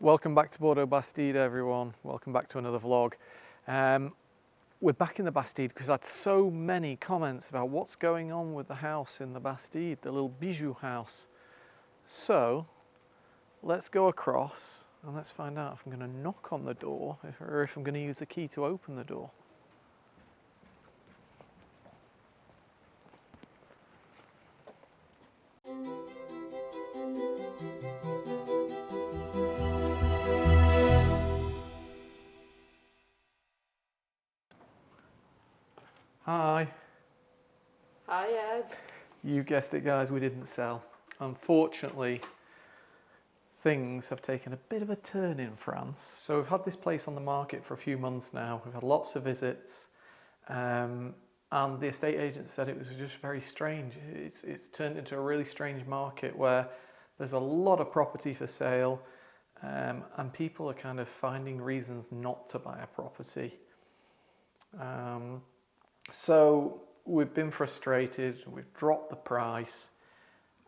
Welcome back to Bordeaux Bastide, everyone. Welcome back to another vlog. We're back in the Bastide because I had so many comments about what's going on with the house in the Bastide, the little bijou house. So let's go across and let's find out if I'm going to knock on the door or if I'm going to use the key to open the door. Hi. Hi, Ed. You guessed it, guys, we didn't sell. Unfortunately, things have taken a bit of a turn in France. So we've had this place on the market for a few months now. We've had lots of visits, and the estate agent said it was just very strange. It's turned into a really strange market where there's a lot of property for sale, and people are kind of finding reasons not to buy a property. So we've been frustrated, we've dropped the price,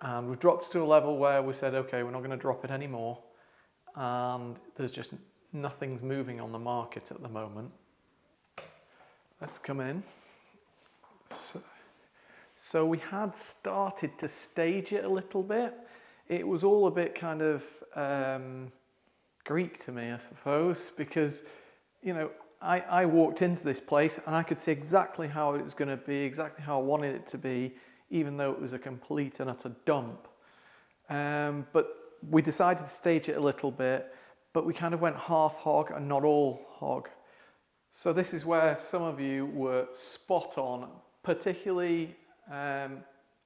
and we've dropped to a level where we said, okay, we're not going to drop it anymore, and there's just nothing's moving on the market at the moment. Let's come in. So we had started to stage it a little bit. It was all a bit kind of Greek to me, I suppose, because, you know, I walked into this place and I could see exactly how it was going to be, exactly how I wanted it to be, even though it was a complete and utter dump. But we decided to stage it a little bit, but we kind of went half hog and not all hog. So this is where some of you were spot on, particularly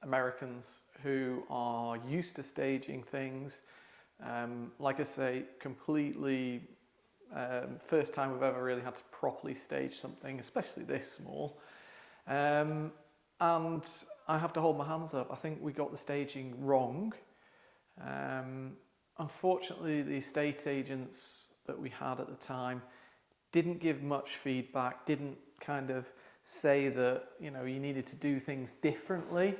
Americans who are used to staging things. Like I say, completely first time we've ever really had to properly stage something, especially this small. And I have to hold my hands up. I think we got the staging wrong. Unfortunately, the estate agents that we had at the time didn't give much feedback, didn't kind of say that, you know, you needed to do things differently.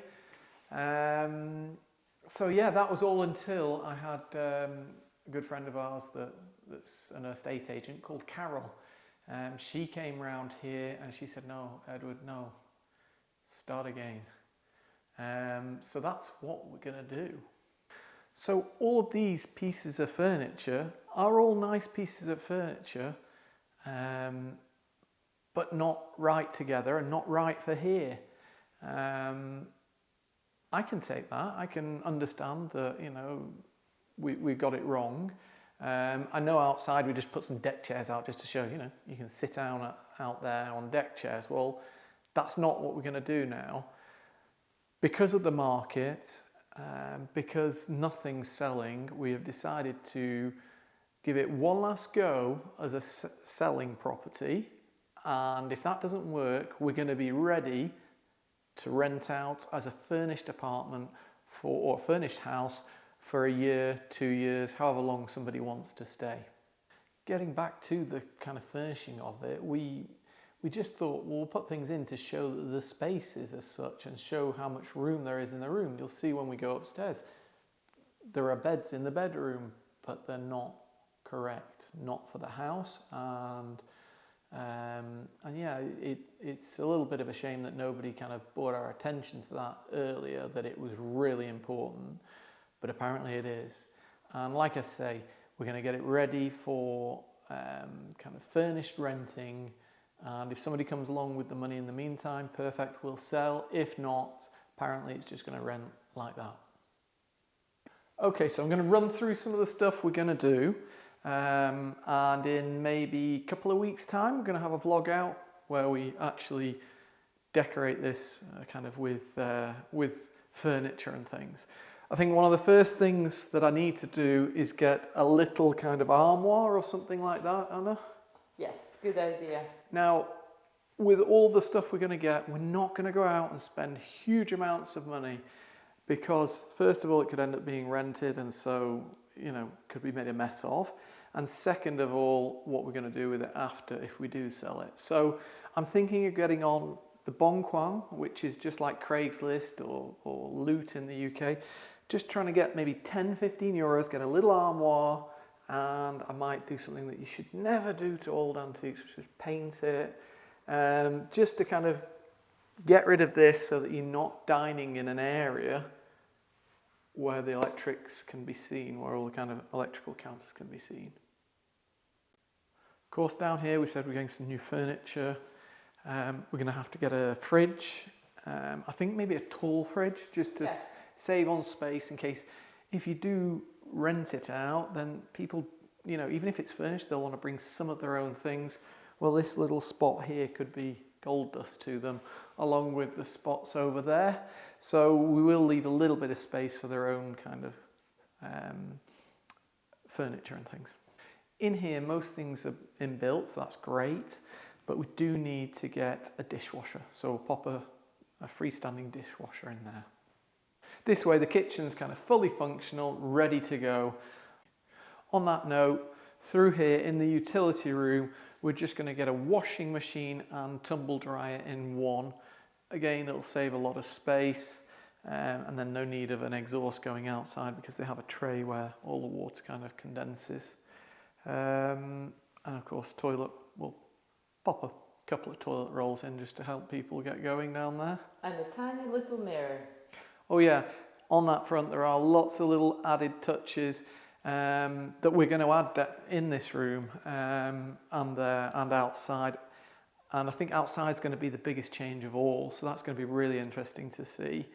So yeah, that was all until I had a good friend of ours that's an estate agent called Carol. She came round here and she said, no, Edward, no, start again. So that's what we're going to do. So all of these pieces of furniture are all nice pieces of furniture, but not right together and not right for here. I can take that. I can understand that, you know, we got it wrong. I know outside we just put some deck chairs out just to show, you know, you can sit down out there on deck chairs. Well, that's not what we're going to do now. Because of the market, because nothing's selling, we have decided to give it one last go as a selling property. And if that doesn't work, we're going to be ready to rent out as a furnished apartment or a furnished house for a year, 2 years, however long somebody wants to stay. Getting back to the kind of furnishing of it, we just thought, well, we'll put things in to show the spaces as such and show how much room there is in the room. You'll see when we go upstairs, there are beds in the bedroom, but they're not correct, not for the house. And yeah, it's a little bit of a shame that nobody kind of brought our attention to that earlier, that it was really important. But apparently it is. And like I say, we're going to get it ready for kind of furnished renting. And if somebody comes along with the money in the meantime, perfect, we'll sell. If not, apparently it's just going to rent like that. Okay, so I'm going to run through some of the stuff we're going to do. And in maybe a couple of weeks' time, we're going to have a vlog out where we actually decorate this kind of with furniture and things. I think one of the first things that I need to do is get a little kind of armoire or something like that, Anna. Yes, good idea. Now, with all the stuff we're going to get, we're not going to go out and spend huge amounts of money because, first of all, it could end up being rented and so, you know, could be made a mess of. And second of all, what we're going to do with it after if we do sell it. So I'm thinking of getting on the Bon Coin, which is just like Craigslist or Loot in the UK. Just trying to get maybe 10, 15 euros, get a little armoire, and I might do something that you should never do to old antiques, which is paint it, just to kind of get rid of this so that you're not dining in an area where the electrics can be seen, where all the kind of electrical counters can be seen. Of course, down here we said we're getting some new furniture. We're going to have to get a fridge. I think maybe a tall fridge, just to save on space in case if you do rent it out, then people, you know, even if it's furnished, they'll want to bring some of their own things. Well, this little spot here could be gold dust to them, along with the spots over there. So we will leave a little bit of space for their own kind of furniture and things. In here, most things are inbuilt, so that's great, but we do need to get a dishwasher. So we'll pop a freestanding dishwasher in there. This way the kitchen's kind of fully functional, ready to go. On that note, through here in the utility room, we're just going to get a washing machine and tumble dryer in one. Again, it'll save a lot of space, and then no need of an exhaust going outside because they have a tray where all the water kind of condenses. And of course, toilet, we'll pop a couple of toilet rolls in just to help people get going down there. And a tiny little mirror. Oh yeah, on that front there are lots of little added touches that we're going to add in this room and outside. And I think outside's going to be the biggest change of all, so that's going to be really interesting to see.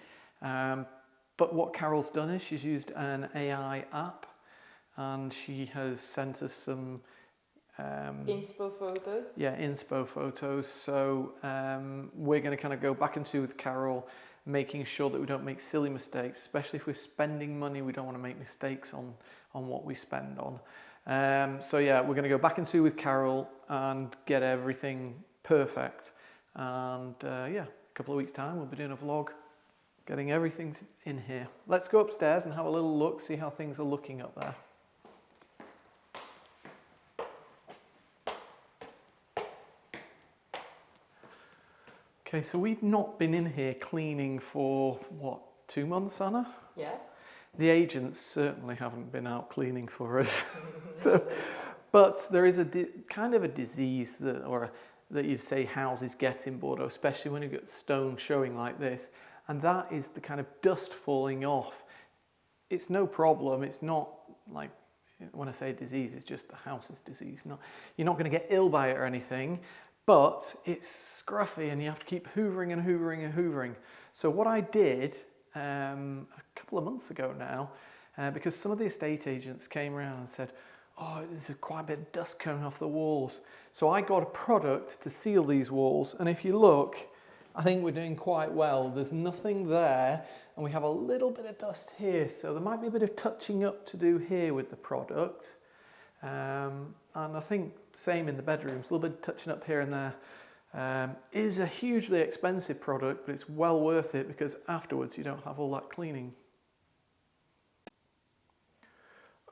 But what Carol's done is she's used an AI app, and she has sent us some inspo photos. Yeah, inspo photos. So we're going to kind of go back into with Carol, making sure that we don't make silly mistakes, especially if we're spending money. We don't want to make mistakes on what we spend on. So yeah, we're going to go back into with Carol and get everything perfect. And yeah, a couple of weeks' time we'll be doing a vlog, getting everything in here. Let's go upstairs and have a little look, see how things are looking up there. Okay, so we've not been in here cleaning for, what, 2 months, Anna? Yes. The agents certainly haven't been out cleaning for us. But there is a kind of a disease that you'd say houses get in Bordeaux, especially when you've got stone showing like this, and that is the kind of dust falling off. It's no problem. It's not like, when I say disease, it's just the house's disease. You're not going to get ill by it or anything. But it's scruffy and you have to keep hoovering and hoovering and hoovering. So what I did a couple of months ago now, because some of the estate agents came around and said, oh, there's quite a bit of dust coming off the walls. So I got a product to seal these walls. And if you look, I think we're doing quite well. There's nothing there. And we have a little bit of dust here. So there might be a bit of touching up to do here with the product. And I think same in the bedrooms, a little bit of touching up here and there. Is a hugely expensive product, but it's well worth it because afterwards you don't have all that cleaning.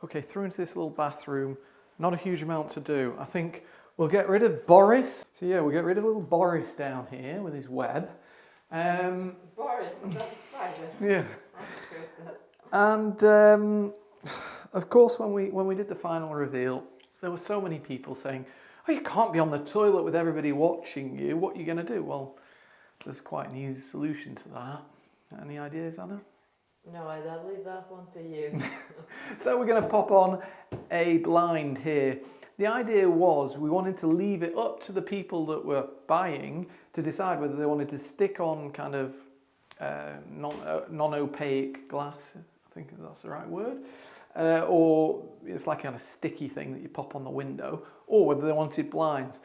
Okay, through into this little bathroom, not a huge amount to do. I think we'll get rid of Boris. So yeah, we'll get rid of little Boris down here with his web. Boris, is that a spider? Yeah. Oh, goodness. And of course, when we did the final reveal, there were so many people saying, oh, you can't be on the toilet with everybody watching you. What are you going to do? Well, there's quite an easy solution to that. Any ideas, Anna? No, I'll leave that one to you. So we're going to pop on a blind here. The idea was we wanted to leave it up to the people that were buying to decide whether they wanted to stick on kind of non-opaque glass, I think that's the right word, or it's like a kind of sticky thing that you pop on the window, or whether they wanted blinds.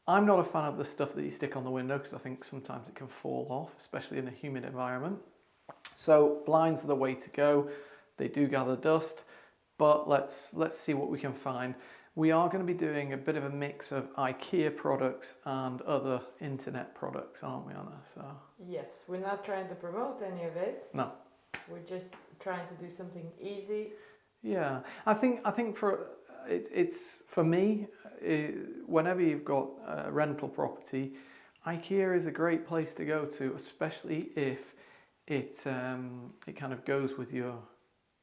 I'm not a fan of the stuff that you stick on the window because I think sometimes it can fall off, especially in a humid environment. So blinds are the way to go. They do gather dust, but let's see what we can find. We are going to be doing a bit of a mix of IKEA products and other internet products, aren't we, Anna? So Yes, we're not trying to promote any of it. no. We're just trying to do something easy. Yeah, I think it's for me. Whenever you've got a rental property, IKEA is a great place to go to, especially if it kind of goes with your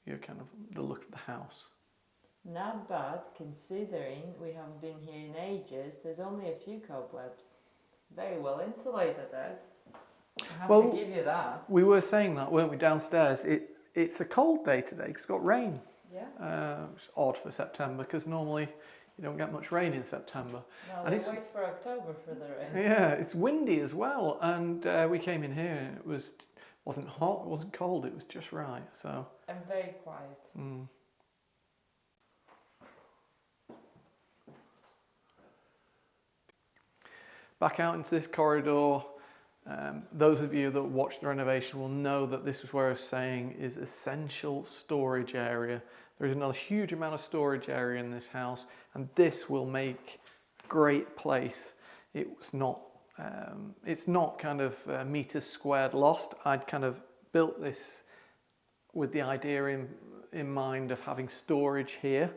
kind of the look of the house. Not bad, considering we haven't been here in ages. There's only a few cobwebs. Very well insulated there. I have to give you that. We were saying that, weren't we, downstairs? It's a cold day today because it's got rain. Yeah. It's odd for September because normally you don't get much rain in September. No, and we'll wait for October for the rain. Yeah, it's windy as well. And we came in here and it wasn't hot, it wasn't cold, it was just right. So. And very quiet. Back out into this corridor. Those of you that watched the renovation will know that this is where I was saying is essential storage area. There is a huge amount of storage area in this house, and this will make a great place. It's not kind of meters squared lost. I'd kind of built this with the idea in mind of having storage here,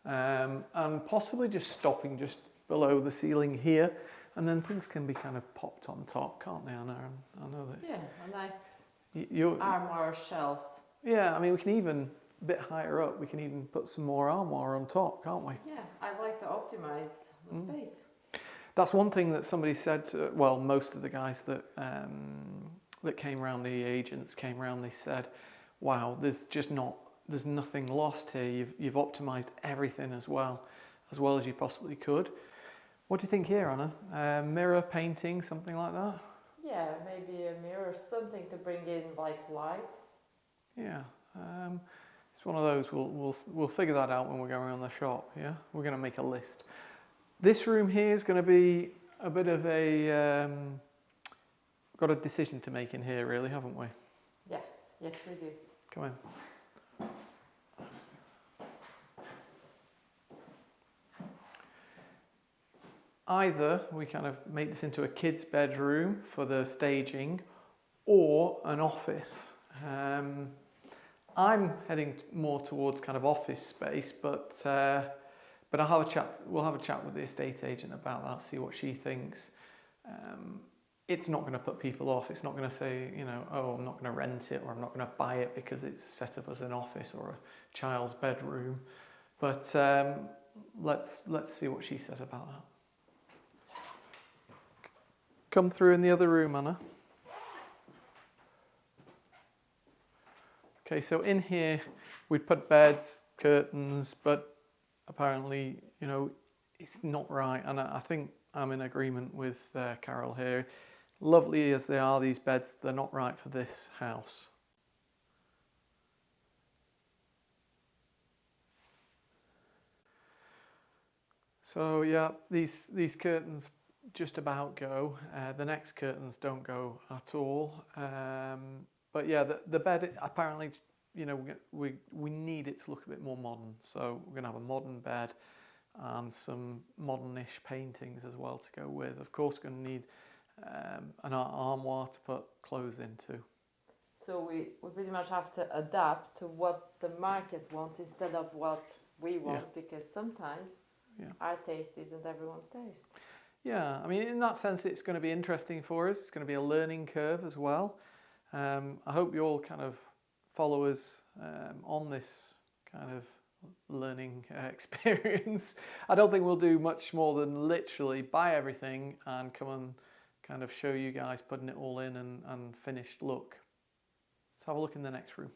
and possibly just stopping just below the ceiling here. And then things can be kind of popped on top, can't they, Anna? I know that. Yeah, a nice armoire shelves. Yeah, I mean, we can even, a bit higher up, we can even put some more armoire on top, can't we? Yeah, I like to optimise the space. That's one thing that somebody said, well, most of the guys that came around, the agents came around, they said, wow, there's nothing lost here. You've optimised everything as well as you possibly could. What do you think here, Anna? Mirror, painting, something like that? Yeah, maybe a mirror, something to bring in like light. Yeah, it's one of those. We'll figure that out when we're going around the shop. Yeah, we're going to make a list. This room here is going to be a bit of a got a decision to make in here, really, haven't we? Yes, we do. Come in. Either we kind of make this into a kid's bedroom for the staging or an office. I'm heading more towards kind of office space, but I'll have a chat. We'll have a chat with the estate agent about that, see what she thinks. It's not going to put people off. It's not going to say, oh, I'm not going to rent it or I'm not going to buy it because it's set up as an office or a child's bedroom. But let's see what she says about that. Come through in the other room, Anna. Okay, so in here we'd put beds, curtains, but apparently, it's not right. And I think I'm in agreement with Carol here. Lovely as they are, these beds, they're not right for this house. So yeah, these curtains just about go. The next curtains don't go at all. But yeah, the bed apparently, we need it to look a bit more modern. So we're going to have a modern bed and some modern-ish paintings as well to go with. Of course, we're going to need an armoire to put clothes into. So we pretty much have to adapt to what the market wants instead of what we want, because sometimes our taste isn't everyone's taste. Yeah, I mean, in that sense, it's going to be interesting for us. It's going to be a learning curve as well. I hope you all kind of follow us on this kind of learning experience. I don't think we'll do much more than literally buy everything and come and kind of show you guys putting it all in and finished look. Let's have a look in the next room.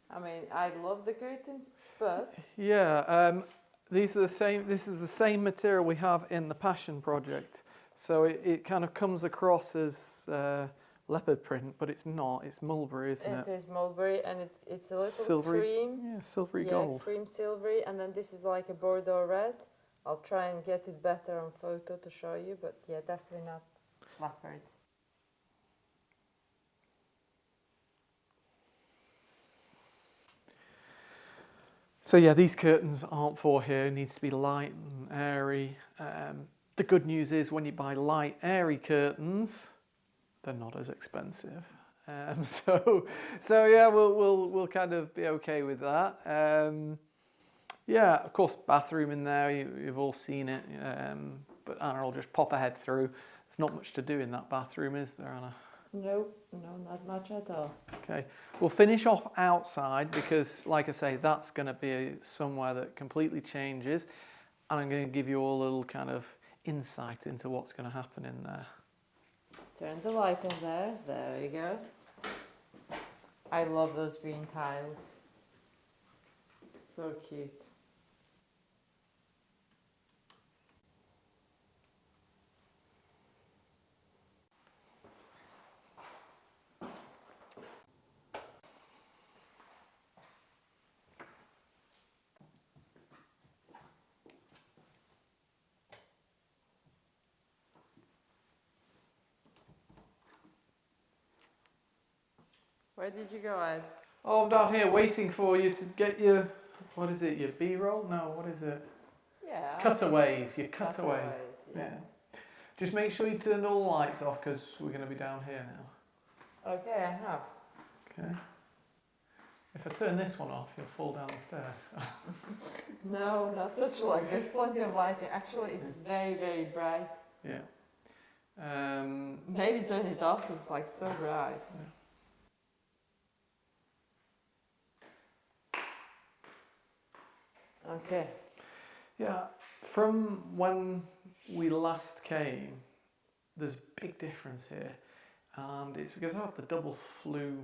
I mean, I love the curtains, but these are the same. This is the same material we have in the Passion project. So it kind of comes across as leopard print, but it's not. It's mulberry, isn't it? It is mulberry, and it's a little silvery, cream. Yeah, silvery gold. Cream silvery, and then this is like a Bordeaux red. I'll try and get it better on photo to show you, but yeah, definitely not leopard. So yeah, these curtains aren't for here. It needs to be light and airy. The good news is when you buy light, airy curtains, they're not as expensive. So yeah, we'll kind of be okay with that. Yeah, of course, bathroom in there, you've all seen it, but Anna will just pop her head through. There's not much to do in that bathroom, is there, Anna? No, not much at all. Okay, we'll finish off outside because, like I say, that's going to be somewhere that completely changes, and I'm going to give you all a little kind of insight into what's going to happen in there. Turn the light on there. There you go. I love those green tiles. So cute. Where did you go, Ed? Oh, I'm down here waiting for you to get your, what is it, your B-roll? No, what is it? Yeah. Cutaways, your cutaways. Yes. Yeah. Just make sure you turn all the lights off because we're going to be down here now. Okay, I have. Okay. If I turn this one off, you'll fall down the stairs. No, not such light. There's plenty of lighting. Actually, it's very, very bright. Yeah. Maybe turn it off. It's like so bright. Yeah. Okay. Yeah, from when we last came, there's a big difference here, and it's because I have the double flue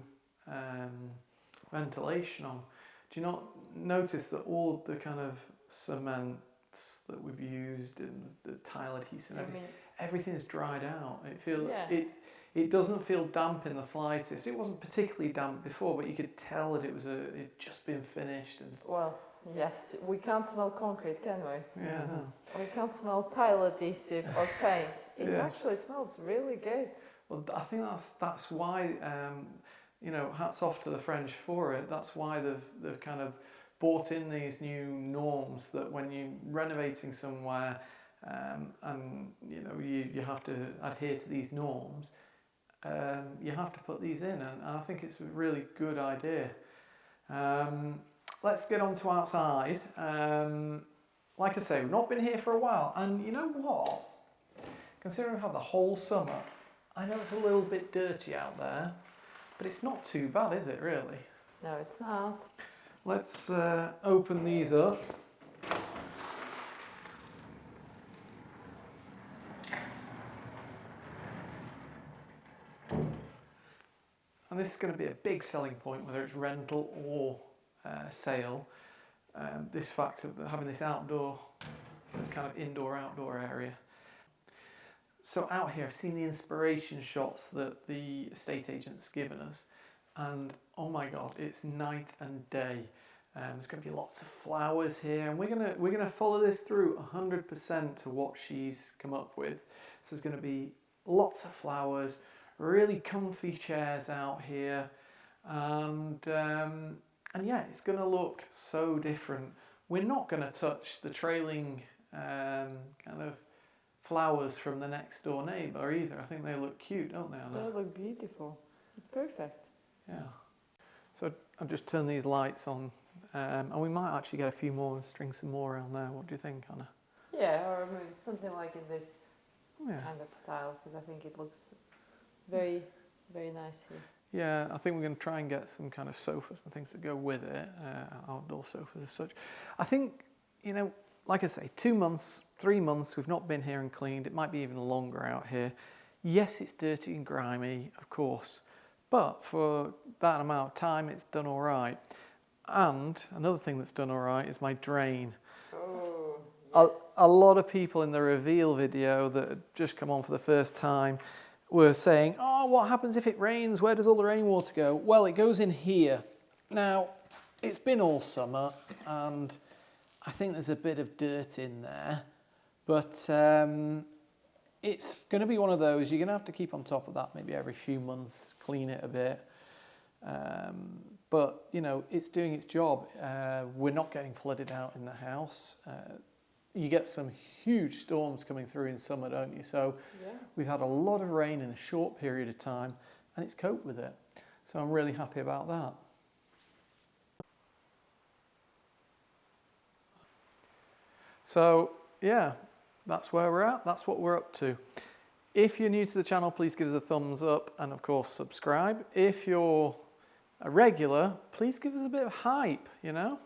ventilation on. Do you not notice that all of the kind of cements that we've used and the tile adhesive, everything's dried out? It doesn't feel damp in the slightest. It wasn't particularly damp before, but you could tell that it'd just been finished. And well, yes, we can't smell concrete, can we? Yeah. No. We can't smell tile adhesive or paint. It actually smells really good. Well, I think that's why, hats off to the French for it. That's why they've kind of brought in these new norms that when you're renovating somewhere, and you have to adhere to these norms, you have to put these in, and I think it's a really good idea. Let's get on to outside. Like I say, we've not been here for a while, and you know what? Considering we've had the whole summer, I know it's a little bit dirty out there, but it's not too bad, is it, really? No, it's not. Let's open these up. And this is going to be a big selling point, whether it's rental or sale. This fact of having this outdoor, this kind of indoor-outdoor area. So out here, I've seen the inspiration shots that the estate agent's given us, and oh my God, it's night and day. There's going to be lots of flowers here, and we're gonna follow this through 100% to what she's come up with. So there's going to be lots of flowers, really comfy chairs out here, and yeah, it's going to look so different. We're not going to touch the trailing kind of flowers from the next door neighbour either. I think they look cute, don't they, Anna? They look beautiful. It's perfect. Yeah. So I've just turned these lights on, and we might actually get a few more and string some more around there. What do you think, Anna? Yeah, or maybe something like in this kind of style, because I think it looks very, very nice here. Yeah, I think we're going to try and get some kind of sofas and things that go with it, outdoor sofas as such. I think, like I say, 2 months, 3 months, we've not been here and cleaned. It might be even longer out here. Yes, it's dirty and grimy, of course, but for that amount of time, it's done all right. And another thing that's done all right is my drain. Oh, yes. A lot of people in the reveal video that had just come on for the first time were saying, oh, what happens if it rains? Where does all the rainwater go? Well, it goes in here. Now, it's been all summer, and I think there's a bit of dirt in there, but it's going to be one of those, you're going to have to keep on top of that maybe every few months, clean it a bit. But, it's doing its job. We're not getting flooded out in the house. You get some huge storms coming through in summer, don't you? So we've had a lot of rain in a short period of time, and it's coped with it. So I'm really happy about that. So yeah, that's where we're at. That's what we're up to. If you're new to the channel, please give us a thumbs up and of course subscribe. If you're a regular, please give us a bit of hype, you know.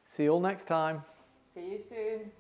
See you all next time. See you soon.